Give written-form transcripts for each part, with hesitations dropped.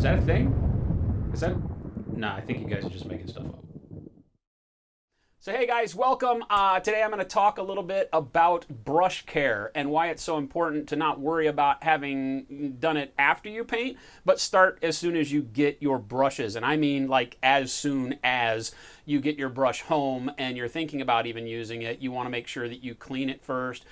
that a thing? Is that... Nah, I think you guys are just making stuff up. So hey guys, welcome. Today I'm going to talk a little bit about brush care and why it's so important to not worry about having done it after you paint, but start as soon as you get your brushes. And I mean like as soon as you get your brush home and you're thinking about even using it, you want to make sure that you clean it first,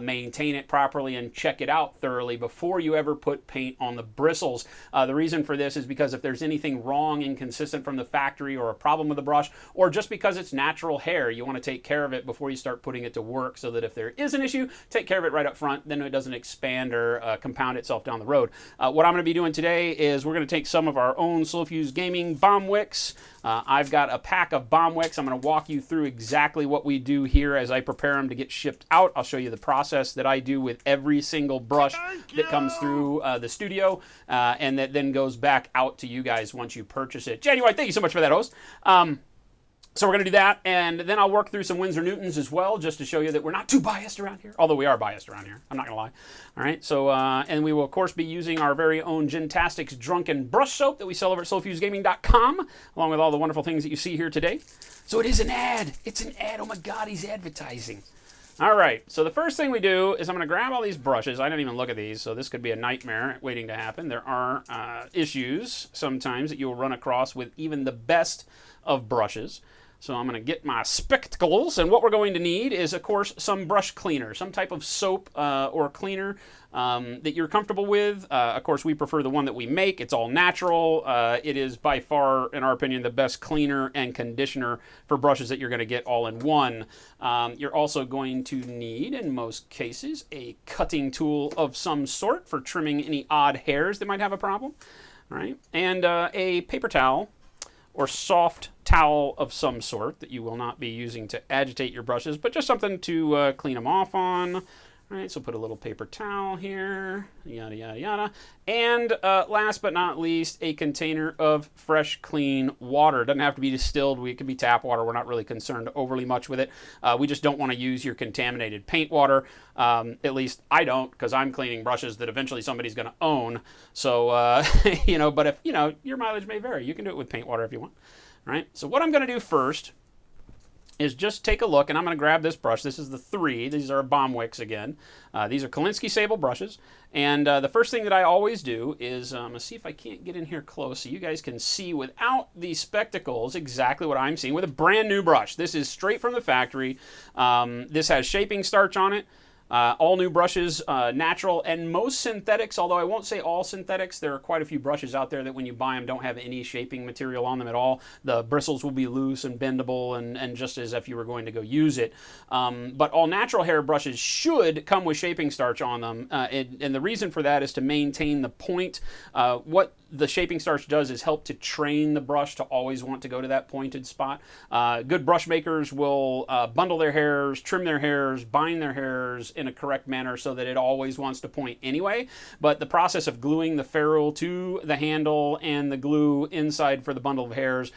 maintain it properly, and check it out thoroughly before you ever put paint on the bristles. The reason for this is because if there's anything wrong, inconsistent from the factory, or a problem with the brush, or just because it's natural hair, you want to take care of it before you start putting it to work, so that if there is an issue, take care of it right up front, then it doesn't expand or compound itself down the road. What I'm going to be doing today is we're going to take some of our own Slow Fuse Gaming bomb wicks. I've got a pack of bomb wicks. I'm going to walk you through exactly what we do here as I prepare them to get shipped out. I'll show you the process that I do with every single brush that comes through the studio and that then goes back out to you guys once you purchase it. January, thank you so much for that, host. So we're going to do that, and then I'll work through some Winsor Newtons as well, just to show you that we're not too biased around here, although we are biased around here. I'm not going to lie. All right, so, and we will, of course, be using our very own Jentastic's Drunken brush soap that we sell over at slowfusegaming.com, along with all the wonderful things that you see here today. So it is an ad. It's an ad. Oh, my God, he's advertising. All right, so the first thing we do is I'm going to grab all these brushes. I didn't even look at these, so this could be a nightmare waiting to happen. There are issues sometimes that you'll run across with even the best of brushes. So I'm going to get my spectacles, and what we're going to need is, of course, some brush cleaner, some type of soap or cleaner that you're comfortable with. Of course, we prefer the one that we make. It's all natural. It is by far, in our opinion, the best cleaner and conditioner for brushes that you're going to get all in one. You're also going to need, in most cases, a cutting tool of some sort for trimming any odd hairs that might have a problem. All right, and a paper towel or soft towel of some sort that you will not be using to agitate your brushes, but just something to clean them off on. All right, so put a little paper towel here, yada, yada, yada. And last but not least, a container of fresh, clean water. It doesn't have to be distilled. It could be tap water. We're not really concerned overly much with it. We just don't want to use your contaminated paint water. At least I don't, because I'm cleaning brushes that eventually somebody's going to own. So, you know, but if, you know, your mileage may vary. You can do it with paint water if you want. All right, so what I'm going to do first is just take a look, and I'm going to grab this brush. This is the 3. These are bomb wicks again. These are Kolinsky Sable brushes. And the first thing that I always do is, I'm going to see if I can't get in here close so you guys can see without these spectacles exactly what I'm seeing with a brand new brush. This is straight from the factory. This has shaping starch on it. All new brushes, natural, and most synthetics, although I won't say all synthetics. There are quite a few brushes out there that when you buy them don't have any shaping material on them at all. The bristles will be loose and bendable and just as if you were going to go use it. But all natural hair brushes should come with shaping starch on them, and the reason for that is to maintain the point. What the shaping starch does is help to train the brush to always want to go to that pointed spot. Good brush makers will bundle their hairs, trim their hairs, bind their hairs in a correct manner so that it always wants to point anyway. But the process of gluing the ferrule to the handle and the glue inside for the bundle of hairs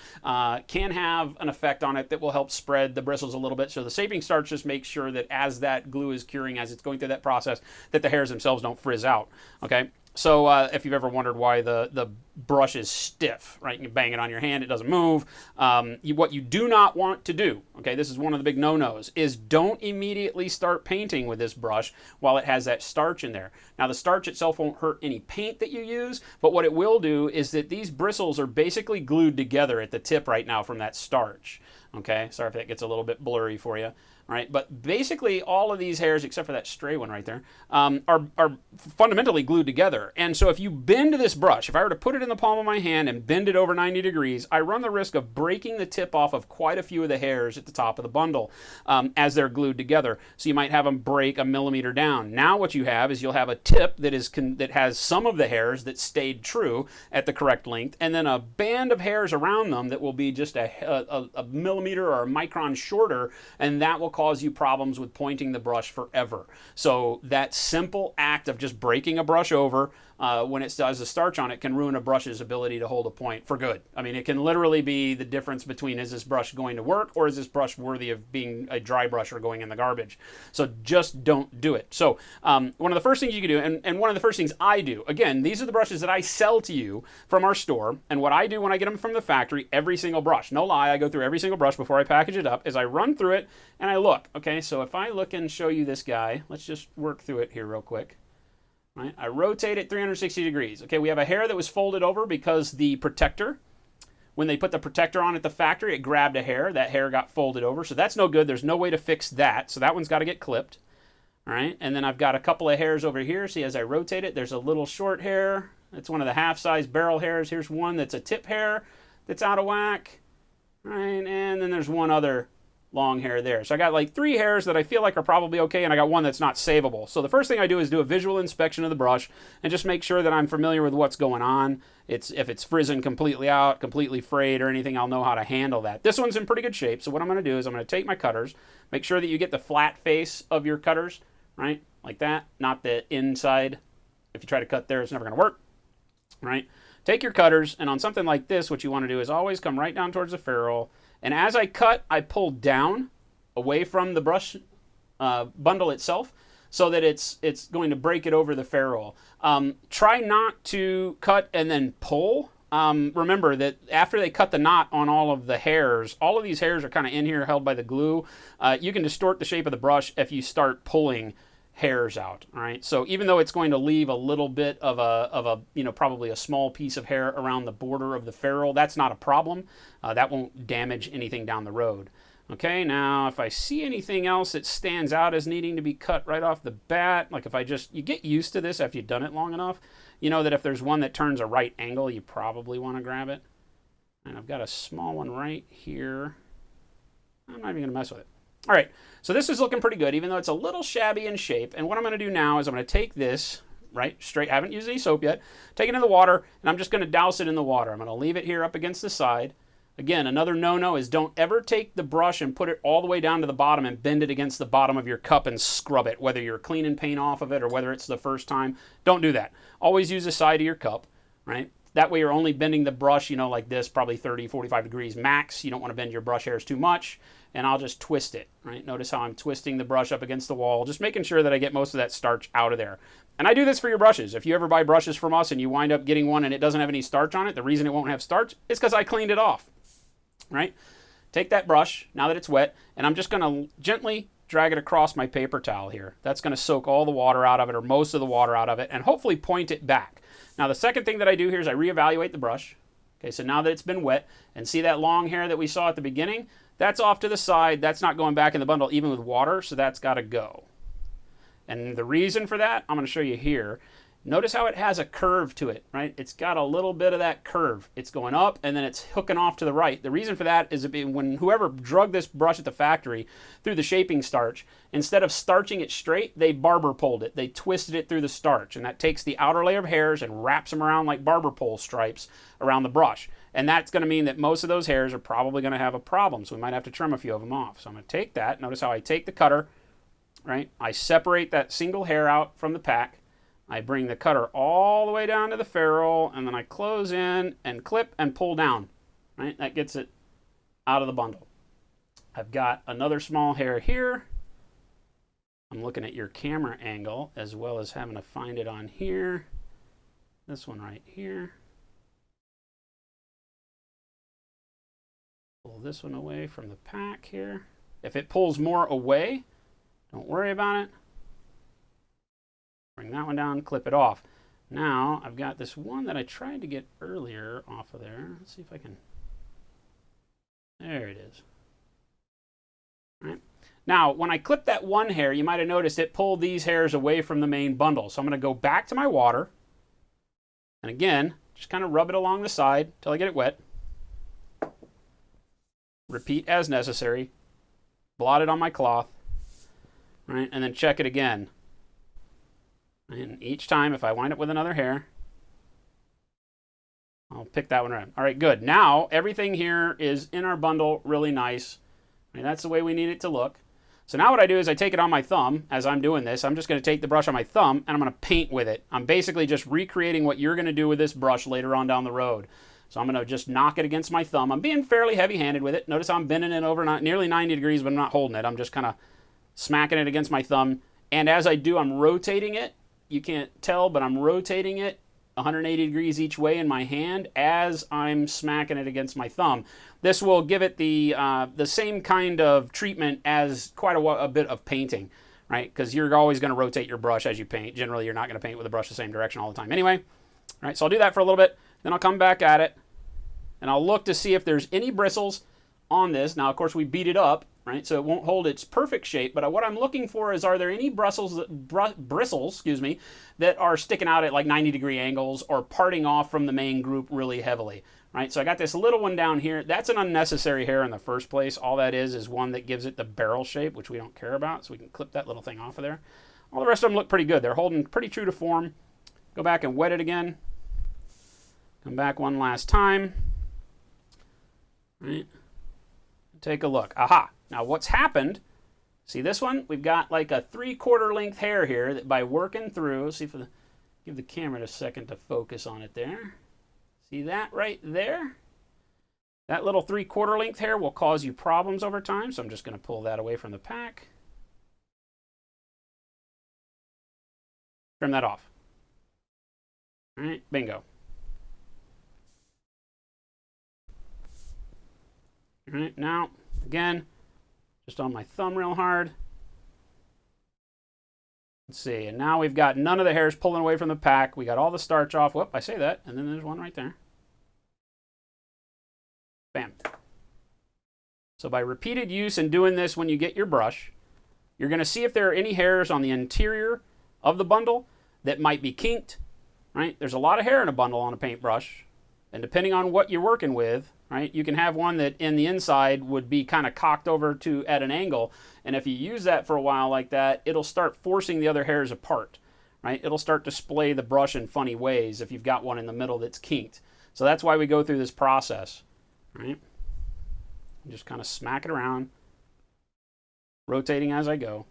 can have an effect on it that will help spread the bristles a little bit. So the shaping starch just makes sure that as that glue is curing, as it's going through that process, that the hairs themselves don't frizz out. Okay. So if you've ever wondered why the brush is stiff, right? You bang it on your hand, it doesn't move. What you do not want to do, okay, this is one of the big no-nos, is don't immediately start painting with this brush while it has that starch in there. Now, the starch itself won't hurt any paint that you use, but what it will do is that these bristles are basically glued together at the tip right now from that starch. Okay, sorry if that gets a little bit blurry for you. All right, but basically all of these hairs, except for that stray one right there, are fundamentally glued together. And so if you bend this brush, if I were to put it in the palm of my hand and bend it over 90 degrees, I run the risk of breaking the tip off of quite a few of the hairs at the top of the bundle as they're glued together. So you might have them break a millimeter down. Now what you have is you'll have a tip that has some of the hairs that stayed true at the correct length, and then a band of hairs around them that will be just a millimeter or a micron shorter, and that will cause you problems with pointing the brush forever. So that simple act of just breaking a brush over when it has a starch on it, can ruin a brush's ability to hold a point for good. I mean, it can literally be the difference between, is this brush going to work, or is this brush worthy of being a dry brush or going in the garbage? So just don't do it. So one of the first things you can do, and one of the first things I do, again, these are the brushes that I sell to you from our store, and what I do when I get them from the factory, every single brush, no lie, I go through every single brush before I package it up, is I run through it and I look. Okay, so if I look and show you this guy, let's just work through it here real quick. Right? I rotate it 360 degrees. Okay, we have a hair that was folded over because the protector, when they put the protector on at the factory, it grabbed a hair. That hair got folded over, so that's no good. There's no way to fix that, so that one's got to get clipped. All right, and then I've got a couple of hairs over here. See, as I rotate it, there's a little short hair. It's one of the half-size barrel hairs. Here's one that's a tip hair that's out of whack. All right, and then there's one other long hair there. So I got like 3 hairs that I feel like are probably okay, and I got one that's not savable. So the first thing I do is do a visual inspection of the brush and just make sure that I'm familiar with what's going on. If it's frizzing completely out, completely frayed or anything, I'll know how to handle that. This one's in pretty good shape, so what I'm going to do is I'm going to take my cutters, make sure that you get the flat face of your cutters, right, like that, not the inside. If you try to cut there, it's never going to work, right? Take your cutters, and on something like this, what you want to do is always come right down towards the ferrule. And as I cut, I pull down away from the brush bundle itself so that it's going to break it over the ferrule. Try not to cut and then pull. Remember that after they cut the knot on all of the hairs, all of these hairs are kind of in here held by the glue. You can distort the shape of the brush if you start pulling hairs out. All right, so even though it's going to leave a little bit of a probably a small piece of hair around the border of the ferrule, that's not a problem. That won't damage anything down the road. Okay, now if I see anything else that stands out as needing to be cut right off the bat, like if you get used to this after you've done it long enough, you know that if there's one that turns a right angle, you probably want to grab it. And I've got a small one right here. I'm not even going to mess with it. All right, so this is looking pretty good, even though it's a little shabby in shape. And what I'm going to do now is I'm going to take this, right, straight, haven't used any soap yet, take it in the water, and I'm just going to douse it in the water. I'm going to leave it here up against the side. Again, another no-no is don't ever take the brush and put it all the way down to the bottom and bend it against the bottom of your cup and scrub it, whether you're cleaning paint off of it or whether it's the first time. Don't do that. Always use the side of your cup, right? That way you're only bending the brush, like this, probably 30, 45 degrees max. You don't want to bend your brush hairs too much. And I'll just twist it, right? Notice how I'm twisting the brush up against the wall, just making sure that I get most of that starch out of there. And I do this for your brushes. If you ever buy brushes from us and you wind up getting one and it doesn't have any starch on it, the reason it won't have starch is because I cleaned it off, right? Take that brush, now that it's wet, and I'm just going to gently drag it across my paper towel here. That's going to soak all the water out of it, or most of the water out of it, and hopefully point it back. Now the second thing that I do here is I reevaluate the brush. Okay, so now that it's been wet, and see that long hair that we saw at the beginning? That's off to the side. That's not going back in the bundle even with water, so that's got to go. And the reason for that, I'm going to show you here. Notice how it has a curve to it, right? It's got a little bit of that curve. It's going up and then it's hooking off to the right. The reason for that is when whoever drug this brush at the factory through the shaping starch, instead of starching it straight, they barber poled it. They twisted it through the starch, and that takes the outer layer of hairs and wraps them around like barber pole stripes around the brush. And that's going to mean that most of those hairs are probably going to have a problem, so we might have to trim a few of them off. So I'm going to take that. Notice how I take the cutter, right? I separate that single hair out from the pack. I bring the cutter all the way down to the ferrule, and then I close in and clip and pull down, right? That gets it out of the bundle. I've got another small hair here. I'm looking at your camera angle as well as having to find it on here. This one right here. Pull this one away from the pack here. If it pulls more away, don't worry about it. Bring that one down, clip it off. Now, I've got this one that I tried to get earlier off of there. Let's see if I can. There it is. All right. Now, when I clip that one hair, you might have noticed it pulled these hairs away from the main bundle. So I'm going to go back to my water. And again, just kind of rub it along the side until I get it wet. Repeat as necessary. Blot it on my cloth. All right, and then check it again. And each time, if I wind up with another hair, I'll pick that one around. All right, good. Now, everything here is in our bundle really nice. I mean, that's the way we need it to look. So now what I do is I take it on my thumb. As I'm doing this, I'm just going to take the brush on my thumb and I'm going to paint with it. I'm basically just recreating what you're going to do with this brush later on down the road. So I'm going to just knock it against my thumb. I'm being fairly heavy-handed with it. Notice I'm bending it over nearly 90 degrees, but I'm not holding it. I'm just kind of smacking it against my thumb. And as I do, I'm rotating it. You can't tell, but I'm rotating it 180 degrees each way in my hand as I'm smacking it against my thumb. This will give it the same kind of treatment as quite a bit of painting, right? Because you're always going to rotate your brush as you paint. Generally, you're not going to paint with the brush the same direction all the time anyway. All right, so I'll do that for a little bit. Then I'll come back at it, and I'll look to see if there's any bristles on this. Now, of course, we beat it up, right? So it won't hold its perfect shape. But what I'm looking for is, are there any bristles, excuse me, that are sticking out at like 90-degree angles or parting off from the main group really heavily, right? So I got this little one down here. That's an unnecessary hair in the first place. All that is one that gives it the barrel shape, which we don't care about. So we can clip that little thing off of there. All the rest of them look pretty good. They're holding pretty true to form. Go back and wet it again. Come back one last time. Right. Take a look. Aha. Now what's happened, see this one? We've got like a 3/4 length hair here that by working through, see if give the camera a second to focus on it there. See that right there? That little 3/4 length hair will cause you problems over time, so I'm just going to pull that away from the pack. Trim that off. All right, bingo. All right, now, again, just on my thumb real hard. Let's see, and now we've got none of the hairs pulling away from the pack. We got all the starch off. Whoop, I say that, and then there's one right there. Bam. So by repeated use and doing this when you get your brush, you're going to see if there are any hairs on the interior of the bundle that might be kinked, right? There's a lot of hair in a bundle on a paintbrush, and depending on what you're working with, right, you can have one that in the inside would be kind of cocked over to at an angle, and if you use that for a while like that, it'll start forcing the other hairs apart, right? It'll start to splay the brush in funny ways if you've got one in the middle that's kinked. So that's why we go through this process, right? Just kind of smack it around, rotating as I go.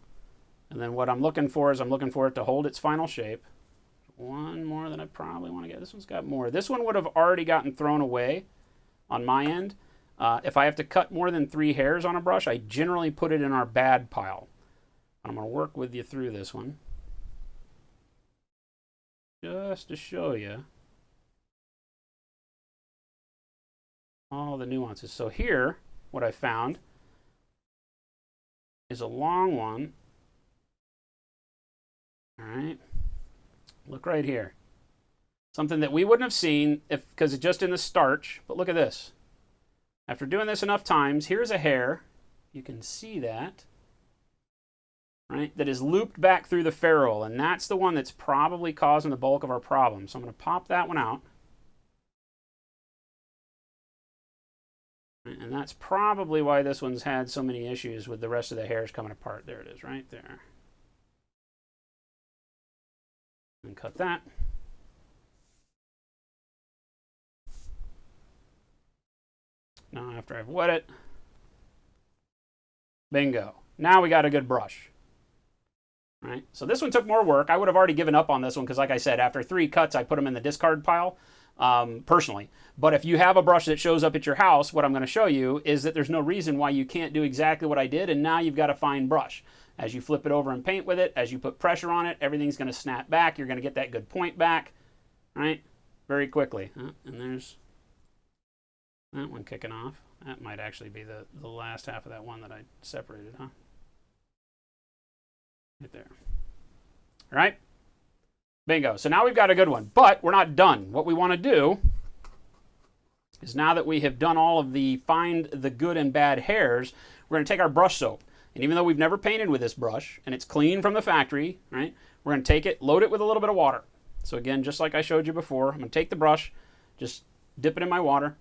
And then what I'm looking for is I'm looking for it to hold its final shape. One more that I probably want to get. This one's got more. This one would have already gotten thrown away on my end. If I have to cut more than 3 hairs on a brush, I generally put it in our bad pile. I'm going to work with you through this one just to show you all the nuances. So here, what I found is a long one. All right, look right here. Something that we wouldn't have seen because it's just in the starch, but look at this. After doing this enough times, here's a hair. You can see that, right? That is looped back through the ferrule, and that's the one that's probably causing the bulk of our problem. So I'm going to pop that one out. And that's probably why this one's had so many issues with the rest of the hairs coming apart. There it is, right there. And cut that. Now after I've wet it, bingo. Now we got a good brush. Right? So this one took more work. I would have already given up on this one because like I said, after 3 cuts, I put them in the discard pile personally. But if you have a brush that shows up at your house, what I'm going to show you is that there's no reason why you can't do exactly what I did, and now you've got a fine brush. As you flip it over and paint with it, as you put pressure on it, everything's going to snap back. You're going to get that good point back, right? Very quickly. And there's that one kicking off. That might actually be the last half of that one that I separated, huh? Right there. All right? Bingo. So now we've got a good one, but we're not done. What we want to do is now that we have done all of the find the good and bad hairs, we're going to take our brush soap. And even though we've never painted with this brush, and it's clean from the factory, right? We're going to take it, load it with a little bit of water. So again, just like I showed you before, I'm going to take the brush, just dip it in my water,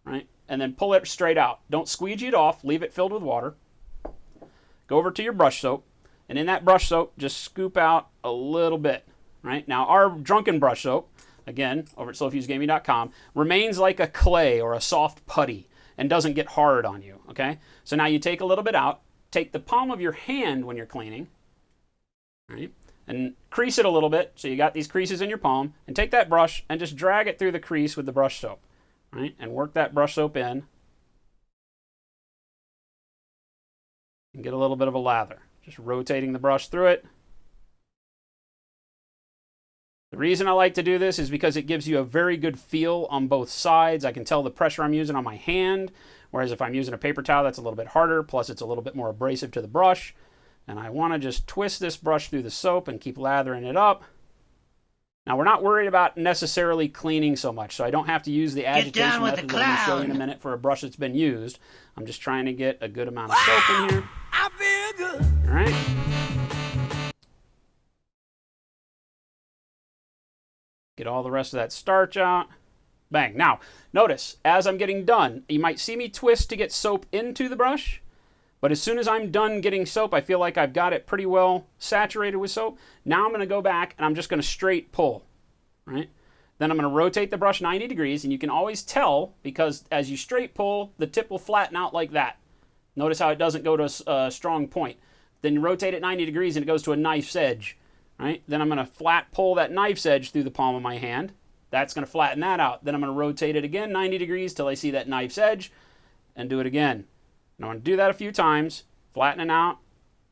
right? And then pull it straight out. Don't squeegee it off, leave it filled with water. Go over to your brush soap, and in that brush soap, just scoop out a little bit, right? Now, our Drunken brush soap, again, over at slowfusegaming.com, remains like a clay or a soft putty and doesn't get hard on you, okay? So now you take a little bit out, take the palm of your hand when you're cleaning, right, and crease it a little bit, so you got these creases in your palm, and take that brush and just drag it through the crease with the brush soap, right, and work that brush soap in, and get a little bit of a lather. Just rotating the brush through it. The reason I like to do this is because it gives you a very good feel on both sides. I can tell the pressure I'm using on my hand, whereas if I'm using a paper towel, that's a little bit harder, plus it's a little bit more abrasive to the brush. And I want to just twist this brush through the soap and keep lathering it up. Now, we're not worried about necessarily cleaning so much, so I don't have to use the agitation method that I'm going to show you in a minute for a brush that's been used. I'm just trying to get a good amount of soap in here. I feel good. All right. Get all the rest of that starch out. Bang. Now, notice, as I'm getting done, you might see me twist to get soap into the brush, but as soon as I'm done getting soap, I feel like I've got it pretty well saturated with soap. Now I'm going to go back and I'm just going to straight pull, right? Then I'm going to rotate the brush 90 degrees, and you can always tell because as you straight pull, the tip will flatten out like that. Notice how it doesn't go to a strong point. Then you rotate it 90 degrees and it goes to a knife's edge. Right? Then I'm going to flat pull that knife's edge through the palm of my hand. That's going to flatten that out. Then I'm going to rotate it again 90 degrees till I see that knife's edge and do it again. And I'm going to do that a few times, flattening out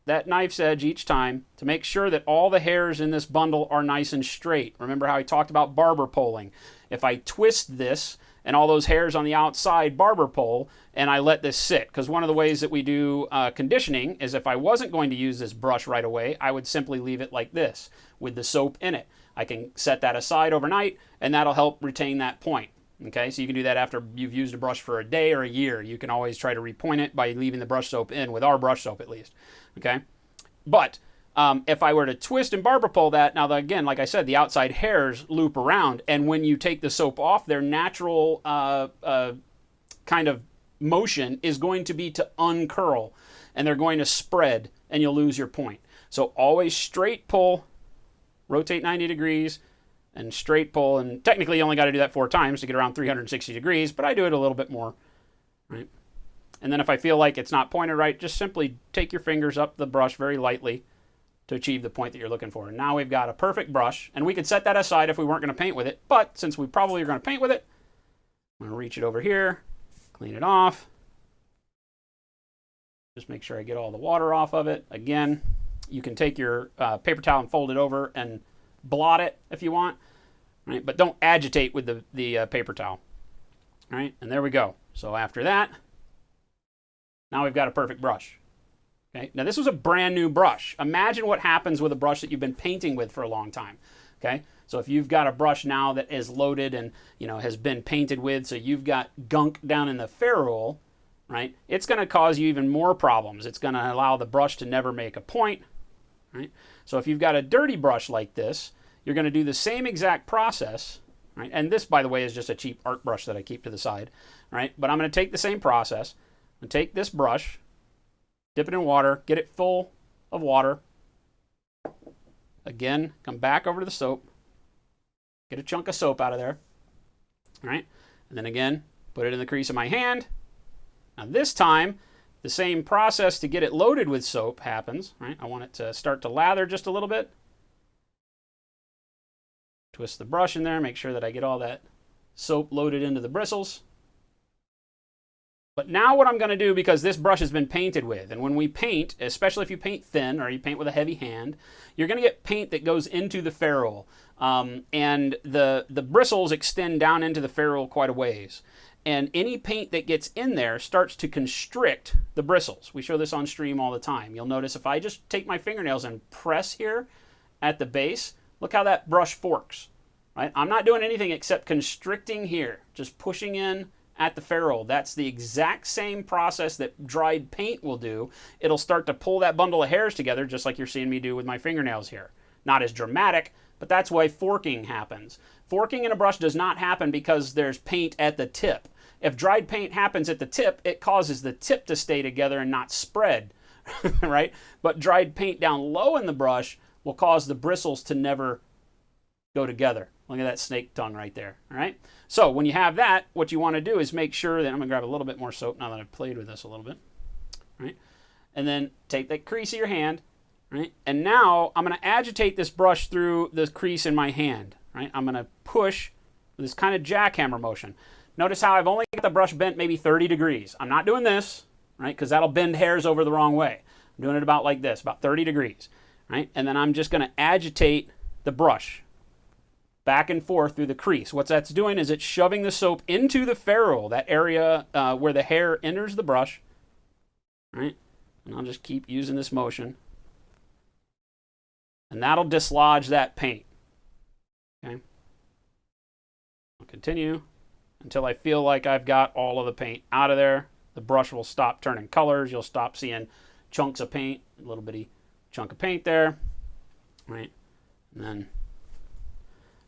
that knife's edge each time to make sure that all the hairs in this bundle are nice and straight. Remember how I talked about barber pulling? If I twist this and all those hairs on the outside barber pole, and I let this sit. Because one of the ways that we do conditioning is if I wasn't going to use this brush right away, I would simply leave it like this with the soap in it. I can set that aside overnight, and that'll help retain that point. Okay, so you can do that after you've used a brush for a day or a year. You can always try to repoint it by leaving the brush soap in, with our brush soap at least. Okay, but if I were to twist and barber pole that, now again, like I said, the outside hairs loop around, and when you take the soap off, their natural kind of motion is going to be to uncurl, and they're going to spread, and you'll lose your point. So always straight pull, rotate 90 degrees, and straight pull, and technically you only got to do that 4 times to get around 360 degrees, but I do it a little bit more, right? And then if I feel like it's not pointed right, just simply take your fingers up the brush very lightly to achieve the point that you're looking for. And now we've got a perfect brush, and we could set that aside if we weren't going to paint with it, but since we probably are going to paint with it, I'm going to reach it over here, clean it off. Just make sure I get all the water off of it. Again, you can take your paper towel and fold it over and blot it if you want, right? But don't agitate with the paper towel, right? And there we go. So after that, now we've got a perfect brush. Okay. Now this was a brand new brush. Imagine what happens with a brush that you've been painting with for a long time. Okay. So if you've got a brush now that is loaded and has been painted with, so you've got gunk down in the ferrule, right? It's going to cause you even more problems. It's going to allow the brush to never make a point, right? So if you've got a dirty brush like this, you're going to do the same exact process, right? And this, by the way, is just a cheap art brush that I keep to the side, right? But I'm going to take the same process and take this brush, dip it in water, get it full of water. Again, come back over to the soap, get a chunk of soap out of there, all right? And then again, put it in the crease of my hand. Now this time, the same process to get it loaded with soap happens, right? I want it to start to lather just a little bit. Twist the brush in there, make sure that I get all that soap loaded into the bristles. But now what I'm going to do, because this brush has been painted with, and when we paint, especially if you paint thin or you paint with a heavy hand, you're going to get paint that goes into the ferrule. And the bristles extend down into the ferrule quite a ways. And any paint that gets in there starts to constrict the bristles. We show this on stream all the time. You'll notice if I just take my fingernails and press here at the base, look how that brush forks, right? I'm not doing anything except constricting here, just pushing in at the ferrule. That's the exact same process that dried paint will do. It'll start to pull that bundle of hairs together, just like you're seeing me do with my fingernails here. Not as dramatic, but that's why forking happens. Forking in a brush does not happen because there's paint at the tip. If dried paint happens at the tip, it causes the tip to stay together and not spread, right? But dried paint down low in the brush will cause the bristles to never go together. Look at that snake tongue right there, all right? So when you have that, what you want to do is make sure that, I'm going to grab a little bit more soap now that I've played with this a little bit, right? and then take that crease of your hand, right? And now I'm going to agitate this brush through the crease in my hand, right? I'm going to push this kind of jackhammer motion. Notice how I've only got the brush bent maybe 30 degrees. I'm not doing this, right? Because that'll bend hairs over the wrong way. I'm doing it about like this, about 30 degrees, right? And then I'm just going to agitate the brush back and forth through the crease. What that's doing is it's shoving the soap into the ferrule, that area where the hair enters the brush, right? And I'll just keep using this motion. And that'll dislodge that paint. Okay. I'll continue until I feel like I've got all of the paint out of there. The brush will stop turning colors. You'll stop seeing chunks of paint, a little bitty chunk of paint there, right? And then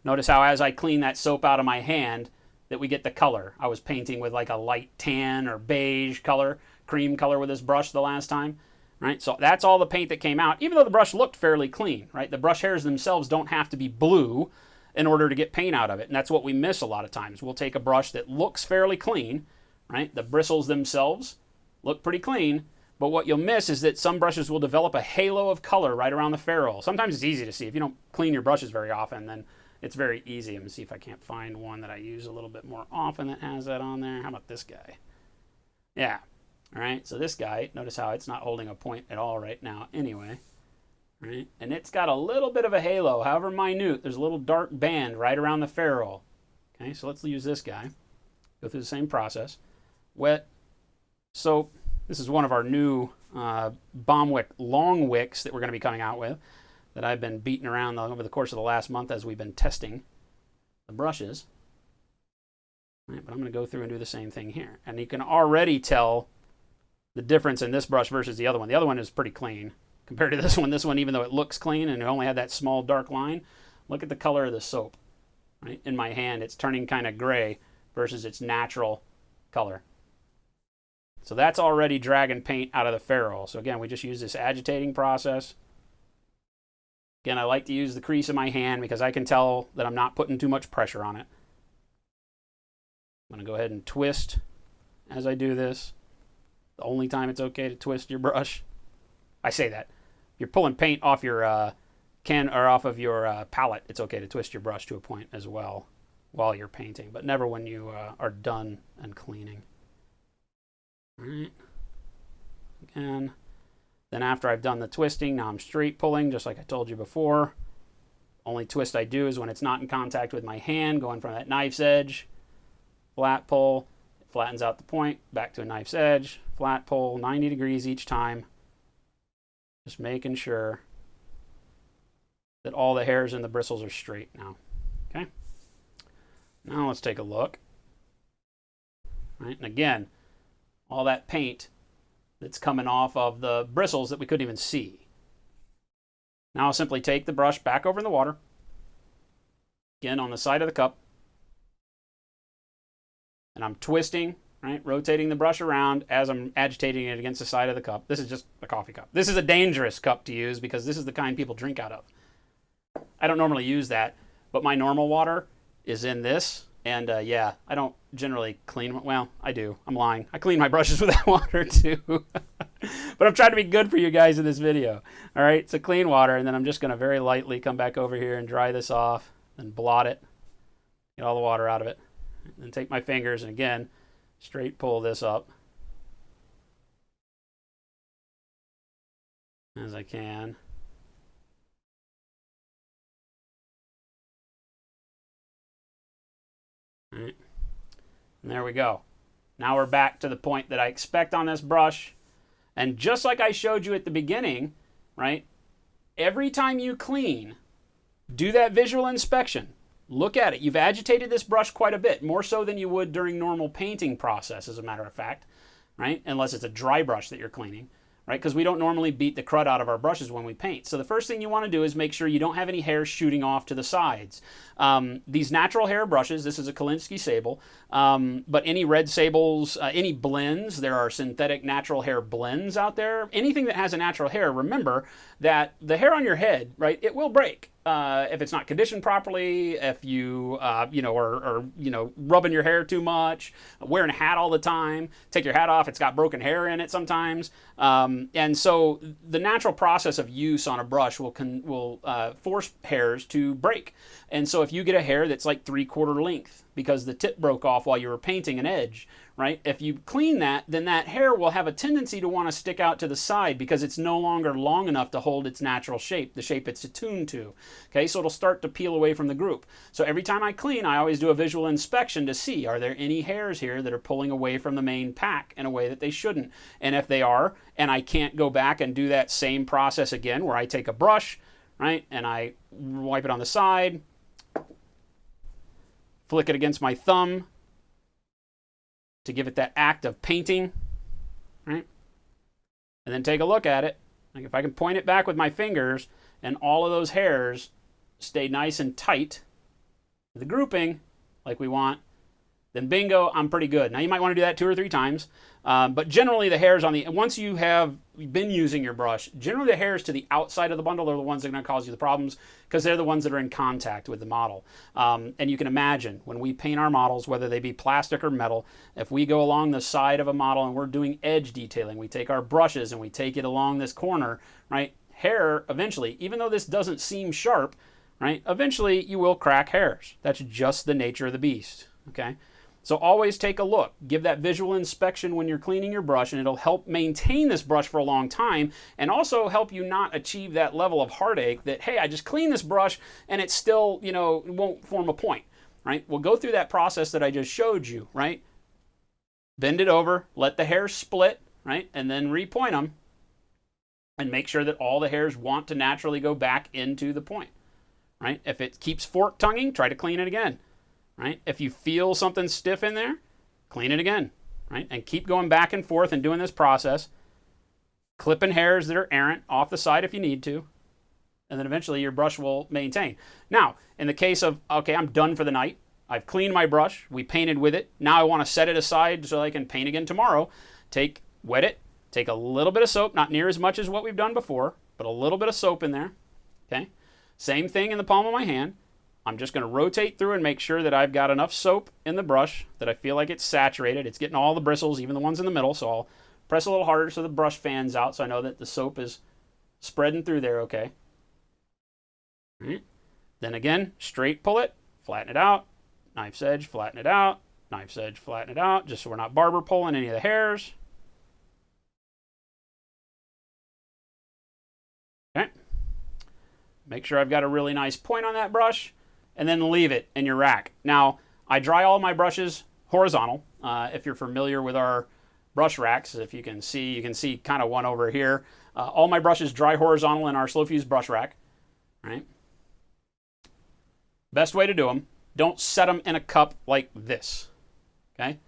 notice how as I clean that soap out of my hand that we get the color. I was painting with like a light tan or beige color, cream color with this brush the last time, right? So that's all the paint that came out, even though the brush looked fairly clean, right? The brush hairs themselves don't have to be blue in order to get paint out of it, and that's what we miss a lot of times. We'll take a brush that looks fairly clean, right? The bristles themselves look pretty clean, but what you'll miss is that some brushes will develop a halo of color right around the ferrule. Sometimes it's easy to see. If you don't clean your brushes very often, then it's very easy. I'm going to see if I can't find one that I use a little bit more often that has that on there. How about this guy? Yeah. All right. So this guy, notice how it's not holding a point at all right now anyway. Right? And it's got a little bit of a halo, however minute. There's a little dark band right around the ferrule. Okay, so let's use this guy. Go through the same process. Wet soap. This is one of our new Bomb Wick long wicks that we're going to be coming out with, that I've been beating around over the course of the last month as we've been testing the brushes. Right, but I'm going to go through and do the same thing here. And you can already tell the difference in this brush versus the other one. The other one is pretty clean compared to this one. This one, even though it looks clean and it only had that small dark line, look at the color of the soap. Right? In my hand, it's turning kind of gray versus its natural color. So that's already dragging paint out of the ferrule. So again, we just use this agitating process. Again, I like to use the crease of my hand because I can tell that I'm not putting too much pressure on it. I'm going to go ahead and twist as I do this. The only time it's okay to twist your brush. I say that. If you're pulling paint off your off of your palette, it's okay to twist your brush to a point as well while you're painting, but never when you are done and cleaning. All right. Again. Then after I've done the twisting, now I'm straight pulling, just like I told you before. Only twist I do is when it's not in contact with my hand, going from that knife's edge, flat pull, it flattens out the point, back to a knife's edge, flat pull, 90 degrees each time. Just making sure that all the hairs and the bristles are straight now. Okay? Now let's take a look. Right? And again, all that paint that's coming off of the bristles that we couldn't even see. Now I'll simply take the brush back over in the water. Again, on the side of the cup. And I'm twisting, right? Rotating the brush around as I'm agitating it against the side of the cup. This is just a coffee cup. This is a dangerous cup to use because this is the kind people drink out of. I don't normally use that, but my normal water is in this. And yeah, I don't generally clean, well, I do. I'm lying. I clean my brushes with that water too. But I'm trying to be good for you guys in this video. All right, it's a clean water, and then I'm just going to very lightly come back over here and dry this off and blot it. Get all the water out of it. And then take my fingers and again, straight pull this up as I can. All right. And there we go. Now we're back to the point that I expect on this brush. And just like I showed you at the beginning, right? Every time you clean, do that visual inspection. Look at it. You've agitated this brush quite a bit, more so than you would during normal painting process, as a matter of fact, right? Unless it's a dry brush that you're cleaning, right? Because we don't normally beat the crud out of our brushes when we paint. So the first thing you want to do is make sure you don't have any hair shooting off to the sides. These natural hair brushes, this is a Kolinsky sable, but any red sables, any blends, there are synthetic natural hair blends out there. Anything that has a natural hair, remember that the hair on your head, right, it will break. if it's not conditioned properly, if you, are rubbing your hair too much, wearing a hat all the time, take your hat off, it's got broken hair in it sometimes. And so the natural process of use on a brush will force hairs to break. And so if you get a hair that's like 3/4 length because the tip broke off while you were painting an edge, right? If you clean that, then that hair will have a tendency to want to stick out to the side because it's no longer long enough to hold its natural shape, the shape it's attuned to. Okay, so it'll start to peel away from the group. So every time I clean, I always do a visual inspection to see, are there any hairs here that are pulling away from the main pack in a way that they shouldn't? And if they are, and I can't go back and do that same process again where I take a brush, right, and I wipe it on the side, flick it against my thumb to give it that act of painting, right? And then take a look at it. Like if I can point it back with my fingers and all of those hairs stay nice and tight, the grouping like we want, then bingo, I'm pretty good. Now you might want to do that 2 or 3 times, but generally the hairs once you have been using your brush, generally the hairs to the outside of the bundle are the ones that are going to cause you the problems because they're the ones that are in contact with the model. And you can imagine when we paint our models, whether they be plastic or metal, if we go along the side of a model and we're doing edge detailing, we take our brushes and we take it along this corner, right? Hair eventually, even though this doesn't seem sharp, right? Eventually you will crack hairs. That's just the nature of the beast, okay? So always take a look. Give that visual inspection when you're cleaning your brush, and it'll help maintain this brush for a long time and also help you not achieve that level of heartache that, hey, I just cleaned this brush and it still, won't form a point, right? We'll go through that process that I just showed you, right? Bend it over, let the hairs split, right? And then repoint them and make sure that all the hairs want to naturally go back into the point, right? If it keeps fork tonguing, try to clean it again. Right? If you feel something stiff in there, clean it again, right? And keep going back and forth and doing this process, clipping hairs that are errant off the side if you need to, and then eventually your brush will maintain. Now, in the case of, okay, I'm done for the night, I've cleaned my brush, we painted with it, now I want to set it aside so I can paint again tomorrow. Wet it, take a little bit of soap, not near as much as what we've done before, but a little bit of soap in there, okay? Same thing in the palm of my hand. I'm just going to rotate through and make sure that I've got enough soap in the brush that I feel like it's saturated. It's getting all the bristles, even the ones in the middle, so I'll press a little harder so the brush fans out so I know that the soap is spreading through there okay. All right. Then again, straight pull it, flatten it out, knife's edge, flatten it out, knife's edge, flatten it out, just so we're not barber pulling any of the hairs. Okay. Make sure I've got a really nice point on that brush, and then leave it in your rack. Now, I dry all my brushes horizontal. If you're familiar with our brush racks, if you can see kind of one over here. All my brushes dry horizontal in our slow fuse brush rack. Right? Best way to do them, don't set them in a cup like this. Okay?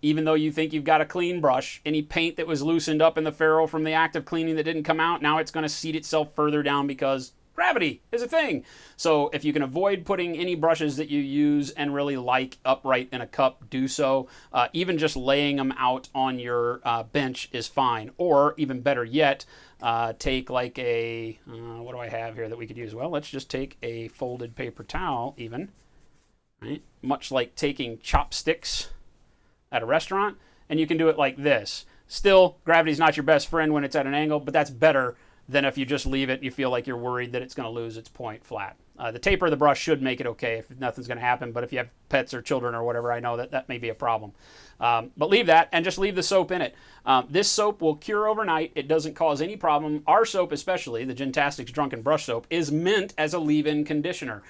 Even though you think you've got a clean brush, any paint that was loosened up in the ferrule from the act of cleaning that didn't come out, now it's going to seat itself further down because gravity is a thing. So if you can avoid putting any brushes that you use and really like upright in a cup, do so. Even just laying them out on your bench is fine. Or even better yet, take like a, what do I have here that we could use? Well, let's just take a folded paper towel even. Right? Much like taking chopsticks at a restaurant, and you can do it like this. Still, gravity's not your best friend when it's at an angle, but that's better than if you just leave it, you feel like you're worried that it's going to lose its point flat. The taper of the brush should make it okay if nothing's going to happen, but if you have pets or children or whatever, I know that may be a problem. But leave that and just leave the soap in it. This soap will cure overnight. It doesn't cause any problem. Our soap especially, the Jentastic's Drunken brush soap, is meant as a leave-in conditioner.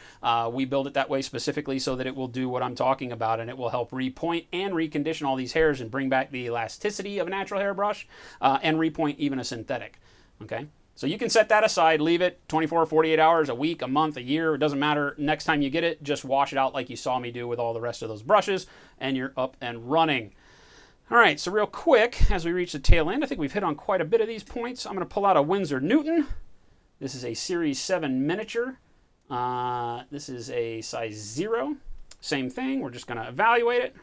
We build it that way specifically so that it will do what I'm talking about, and it will help repoint and recondition all these hairs and bring back the elasticity of a natural hairbrush and repoint even a synthetic. Okay? So you can set that aside, leave it 24, 48 hours, a week, a month, a year. It doesn't matter. Next time you get it, just wash it out like you saw me do with all the rest of those brushes, and you're up and running. All right, so real quick, as we reach the tail end, I think we've hit on quite a bit of these points. I'm going to pull out a Winsor Newton. This is a Series 7 miniature. This is a size 0. Same thing. We're just going to evaluate it.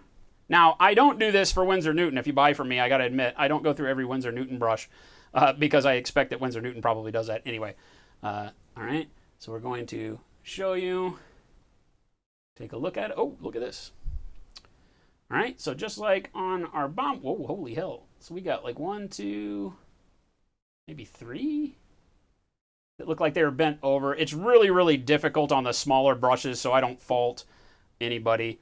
Now, I don't do this for Winsor Newton. If you buy from me, I got to admit, I don't go through every Winsor Newton brush. Because I expect that Winsor Newton probably does that anyway. All right, So we're going to show you, take a look at it. Oh, look at this. All right, so just like on our bomb, whoa, holy hell. So we got like 1, 2, maybe 3 that look like they were bent over. It's really, really difficult on the smaller brushes, so I don't fault anybody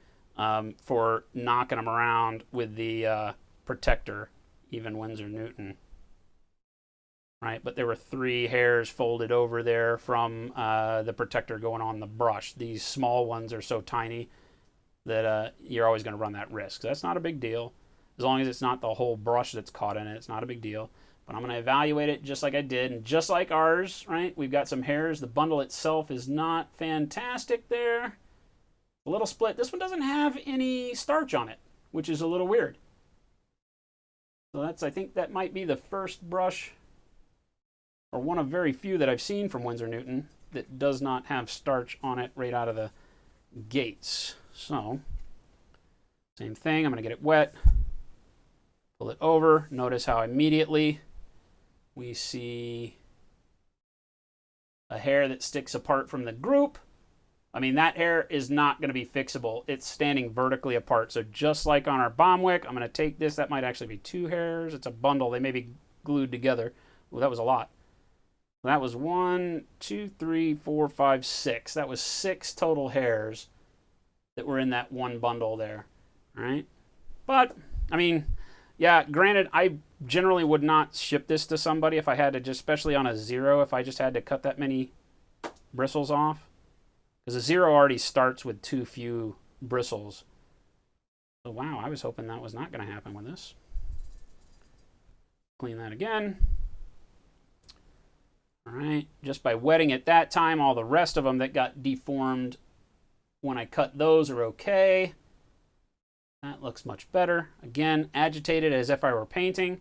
for knocking them around with the protector, even Winsor Newton. Right, but there were 3 hairs folded over there from the protector going on the brush. These small ones are so tiny that you're always going to run that risk. So that's not a big deal. As long as it's not the whole brush that's caught in it, it's not a big deal. But I'm going to evaluate it just like I did. And just like ours, right, we've got some hairs. The bundle itself is not fantastic there. A little split. This one doesn't have any starch on it, which is a little weird. So that's, I think that might be the first brush, or one of very few that I've seen from Winsor Newton, that does not have starch on it right out of the gates. So, same thing, I'm going to get it wet, pull it over. Notice how immediately we see a hair that sticks apart from the group. I mean, that hair is not going to be fixable. It's standing vertically apart. So just like on our bomb wick, I'm going to take this. That might actually be 2 hairs. It's a bundle. They may be glued together. Well, that was a lot. That was 1, 2, 3, 4, 5, 6. That was 6 total hairs that were in that one bundle there, right? But, I mean, yeah, granted, I generally would not ship this to somebody if I had to, just especially on a 0, if I just had to cut that many bristles off. Because a 0 already starts with too few bristles. So, wow, I was hoping that was not going to happen with this. Clean that again. All right, just by wetting it that time, all the rest of them that got deformed when I cut those are okay. That looks much better. Again, agitate it as if I were painting.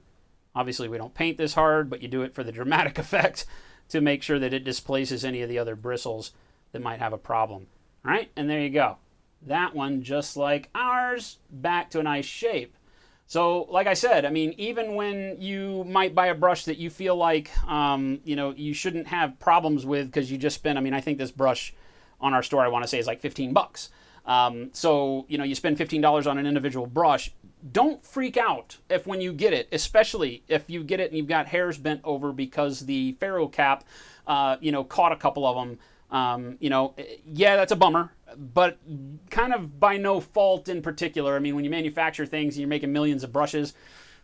Obviously, we don't paint this hard, but you do it for the dramatic effect to make sure that it displaces any of the other bristles that might have a problem. All right, and there you go. That one, just like ours, back to a nice shape. So, like I said, I mean, even when you might buy a brush that you feel like, you know, you shouldn't have problems with because you just spent, I mean, I think this brush on our store, I want to say, is like 15 bucks. So, you know, you spend $15 on an individual brush. Don't freak out if when you get it, especially if you get it and you've got hairs bent over because the ferrule cap, you know, caught a couple of them. You know, yeah, that's a bummer, but kind of by no fault in particular. I mean, when you manufacture things and you're making millions of brushes,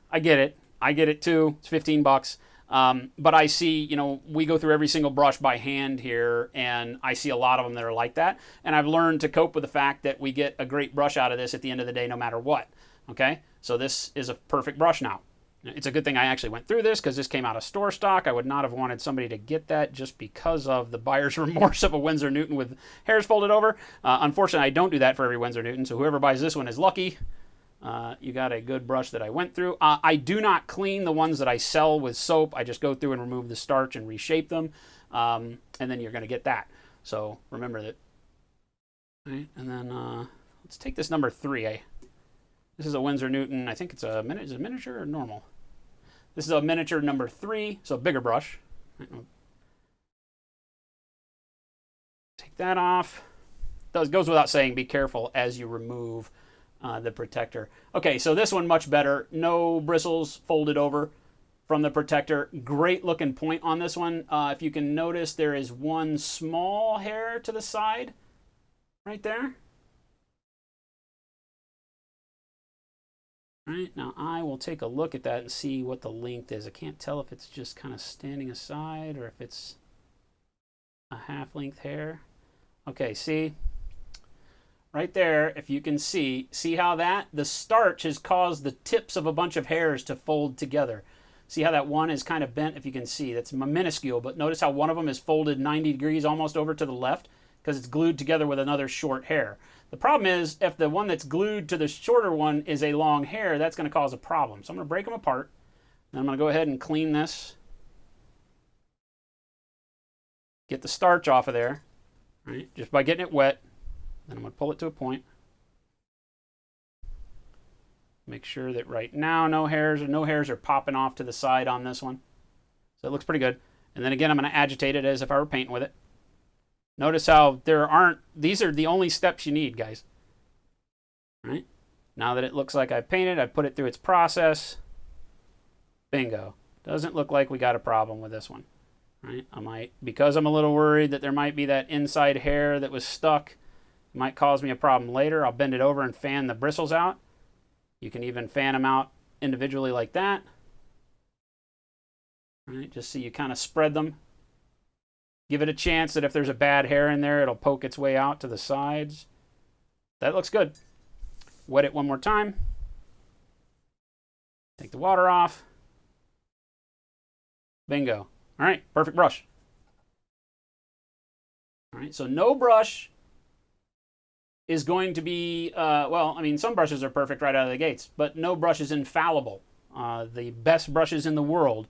I get it. I get it too. It's 15 bucks. But I see, you know, we go through every single brush by hand here, and I see a lot of them that are like that. And I've learned to cope with the fact that we get a great brush out of this at the end of the day, no matter what. Okay, so this is a perfect brush now. It's a good thing I actually went through this because this came out of store stock. I would not have wanted somebody to get that just because of the buyer's remorse of a Winsor Newton with hairs folded over. Unfortunately, I don't do that for every Winsor Newton, so whoever buys this one is lucky. You got a good brush that I went through. I do not clean the ones that I sell with soap. I just go through and remove the starch and reshape them, and then you're going to get that. So remember that. All right, and then let's take this number 3. This is a Winsor Newton. I think it's a is it miniature or normal? This is a miniature number 3, so a bigger brush. Take that off. Goes without saying, be careful as you remove the protector. Okay, so this one much better. No bristles folded over from the protector. Great looking point on this one. If you can notice, there is one small hair to the side right there. All right, now I will take a look at that and see what the length is. I can't tell if it's just kind of standing aside or if it's a half-length hair. Okay, see? Right there, if you can see how the starch has caused the tips of a bunch of hairs to fold together. See how that one is kind of bent, if you can see. That's minuscule, but notice how one of them is folded 90 degrees almost over to the left because it's glued together with another short hair. The problem is, if the one that's glued to the shorter one is a long hair, that's going to cause a problem. So I'm going to break them apart. Then I'm going to go ahead and clean this. Get the starch off of there, right? Just by getting it wet. Then I'm going to pull it to a point. Make sure that right now no hairs are popping off to the side on this one. So it looks pretty good. And then again, I'm going to agitate it as if I were painting with it. Notice how these are the only steps you need, guys. All right? Now that it looks like I painted, I put it through its process. Bingo. Doesn't look like we got a problem with this one. Right? Because I'm a little worried that there might be that inside hair that was stuck, it might cause me a problem later. I'll bend it over and fan the bristles out. You can even fan them out individually like that. Right? Just so you kind of spread them. Give it a chance that if there's a bad hair in there, it'll poke its way out to the sides. That looks good. Wet it one more time. Take the water off. Bingo. All right, perfect brush. All right, so no brush is going to be, well, I mean, some brushes are perfect right out of the gates, but no brush is infallible. The best brushes in the world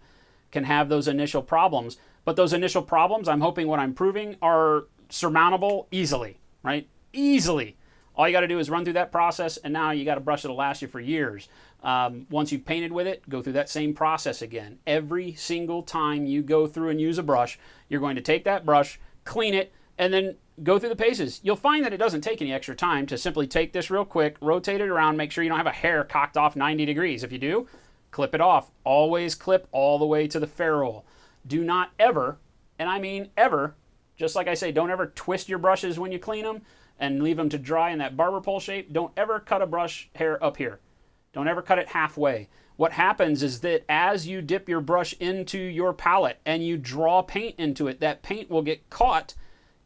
can have those initial problems, but those initial problems, I'm hoping what I'm proving, are surmountable easily, right? Easily. All you got to do is run through that process, and now you got a brush that'll last you for years. Once you've painted with it, go through that same process again. Every single time you go through and use a brush, you're going to take that brush, clean it, and then go through the paces. You'll find that it doesn't take any extra time to simply take this real quick, rotate it around, make sure you don't have a hair cocked off 90 degrees. If you do, clip it off. Always clip all the way to the ferrule. Do not ever, and I mean ever, just like I say, don't ever twist your brushes when you clean them and leave them to dry in that barber pole shape. Don't ever cut a brush hair up here. Don't ever cut it halfway. What happens is that as you dip your brush into your palette and you draw paint into it, that paint will get caught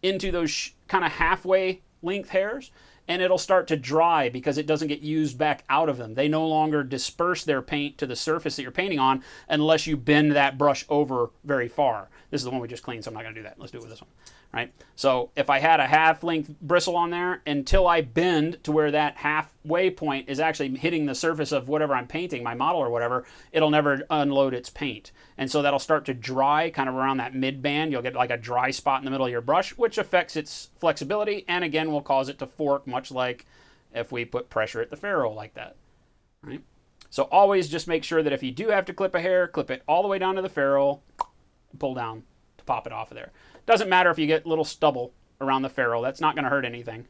into those kind of halfway length hairs, and it'll start to dry because it doesn't get used back out of them. They no longer disperse their paint to the surface that you're painting on unless you bend that brush over very far. This is the one we just cleaned, so I'm not going to do that. Let's do it with this one. Right? So if I had a half-length bristle on there, until I bend to where that halfway point is actually hitting the surface of whatever I'm painting, my model or whatever, it'll never unload its paint. And so that'll start to dry kind of around that mid-band. You'll get like a dry spot in the middle of your brush, which affects its flexibility and again will cause it to fork, much like if we put pressure at the ferrule like that. Right? So always just make sure that if you do have to clip a hair, clip it all the way down to the ferrule, pull down to pop it off of there. Doesn't matter if you get little stubble around the ferrule. That's not going to hurt anything.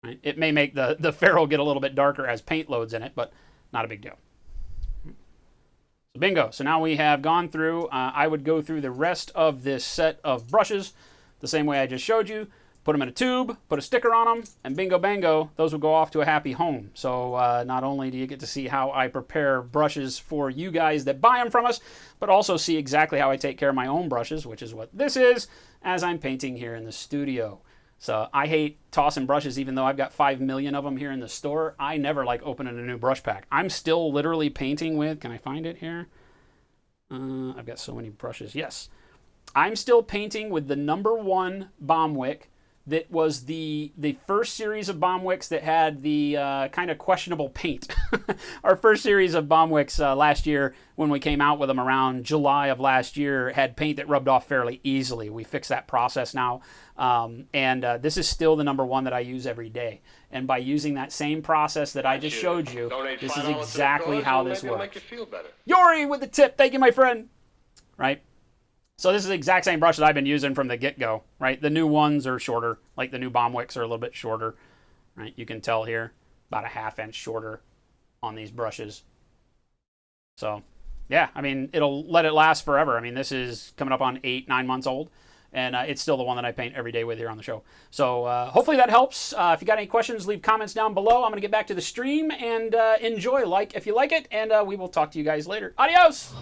Right? It may make the ferrule get a little bit darker as paint loads in it, but not a big deal. So bingo. So now we have gone through. I would go through the rest of this set of brushes the same way I just showed you. Put them in a tube, put a sticker on them, and bingo bango, those will go off to a happy home. So not only do you get to see how I prepare brushes for you guys that buy them from us, but also see exactly how I take care of my own brushes, which is what this is, as I'm painting here in the studio. So I hate tossing brushes, even though I've got 5 million of them here in the store. I never like opening a new brush pack. I'm still literally painting with, can I find it here? I've got so many brushes. Yes. I'm still painting with the #1 Bomb Wick. That was the first series of Bomb Wicks that had the kind of questionable paint. Our first series of Bomb Wicks last year, when we came out with them around July of last year, had paint that rubbed off fairly easily. We fixed that process now. And this is still the #1 that I use every day. And by using that same process that I just showed you, this is exactly how this works. Make you feel better. Yori with the tip. Thank you, my friend. Right? So this is the exact same brush that I've been using from the get-go, right? The new ones are shorter, like the new Bomb Wicks are a little bit shorter, right? You can tell here, about a 1/2 inch shorter on these brushes. So, yeah, I mean, it'll let it last forever. I mean, this is coming up on 8-9 months old, and it's still the one that I paint every day with here on the show. So hopefully that helps. If you got any questions, leave comments down below. I'm going to get back to the stream, and enjoy, like if you like it, and we will talk to you guys later. Adios!